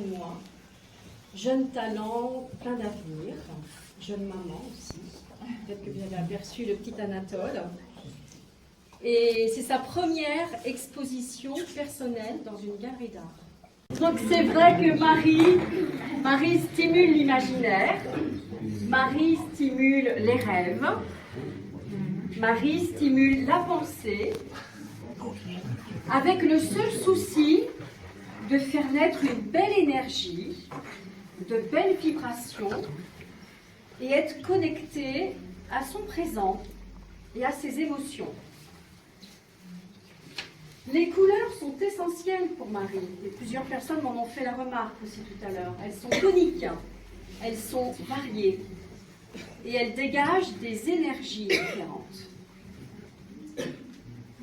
de moi, jeune talent, plein d'avenir, jeune maman aussi. Peut-être que vous avez aperçu le petit Anatole. Et c'est sa première exposition personnelle dans une galerie d'art. Donc c'est vrai que Marie stimule l'imaginaire, Marie stimule les rêves, Marie stimule la pensée, avec le seul souci de faire naître une belle énergie, de belles vibrations, et être connectée à son présent et à ses émotions. Les couleurs sont essentielles pour Marie, et plusieurs personnes m'en ont fait la remarque aussi tout à l'heure. Elles sont toniques, elles sont variées, et elles dégagent des énergies différentes.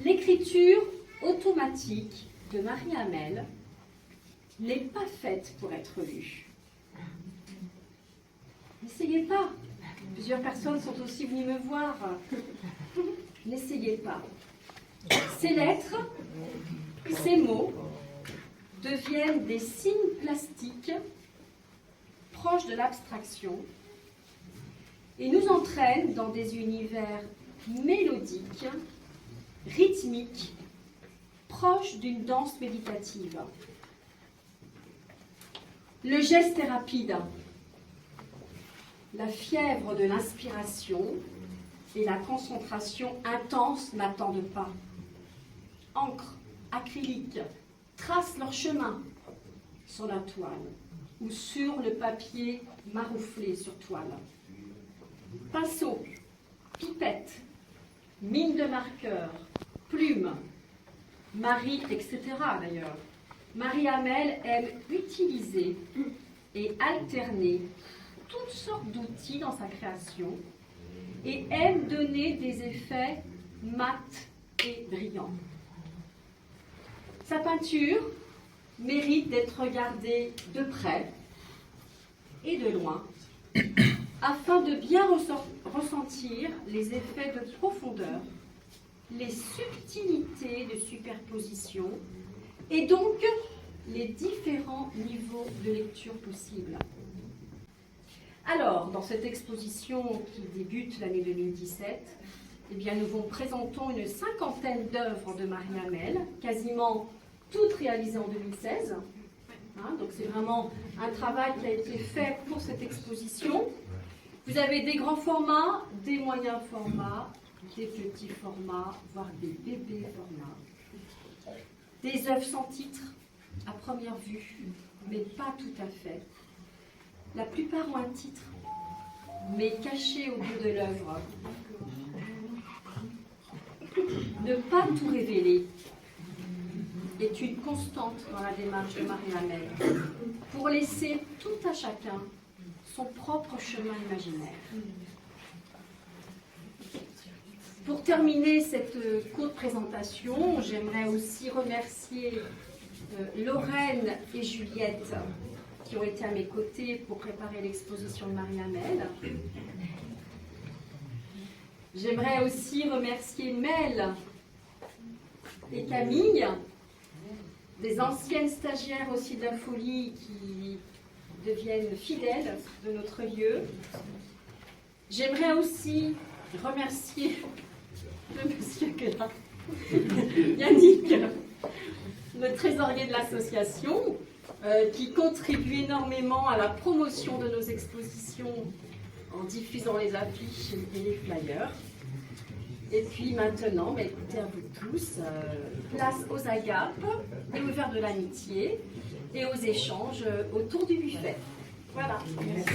L'écriture automatique de Marie Hamel n'est pas faite pour être lue. N'essayez pas. Plusieurs personnes sont aussi venues me voir. N'essayez pas. Ces lettres, ces mots deviennent des signes plastiques proches de l'abstraction et nous entraînent dans des univers mélodiques, rythmiques, proches d'une danse méditative. Le geste est rapide. La fièvre de l'inspiration et la concentration intense n'attendent pas. Encre, acrylique, tracent leur chemin sur la toile ou sur le papier marouflé sur toile. Pinceau, pipette, mine de marqueur, plume, Marie, etc. d'ailleurs. Marie Hamel aime utiliser et alterner toutes sortes d'outils dans sa création et aime donner des effets mat et brillants. Sa peinture mérite d'être regardée de près et de loin afin de bien ressentir les effets de profondeur, les subtilités de superposition et donc les différents niveaux de lecture possibles. Alors, dans cette exposition qui débute l'année 2017, eh bien, nous vous présentons une cinquantaine d'œuvres de Marie Hamel, quasiment toutes réalisées en 2016. Donc c'est vraiment un travail qui a été fait pour cette exposition. Vous avez des grands formats, des moyens formats, des petits formats, voire des bébés formats. Des œuvres sans titre, à première vue, mais pas tout à fait. La plupart ont un titre, mais caché au bout de l'œuvre. Ne pas tout révéler est une constante dans la démarche de Marie Hamel, pour laisser tout à chacun son propre chemin imaginaire. Pour terminer cette courte présentation, j'aimerais aussi remercier Lorraine et Juliette qui ont été à mes côtés pour préparer l'exposition de Marie Hamel. J'aimerais aussi remercier Mel et Camille, des anciennes stagiaires aussi de la Folie qui deviennent fidèles de notre lieu. J'aimerais aussi remercier le monsieur que là, Yannick, le trésorier de l'association, qui contribue énormément à la promotion de nos expositions en diffusant les affiches et les flyers. Et puis maintenant, écoutez à vous tous, place aux agapes et au verre de l'amitié et aux échanges autour du buffet. Voilà. Merci.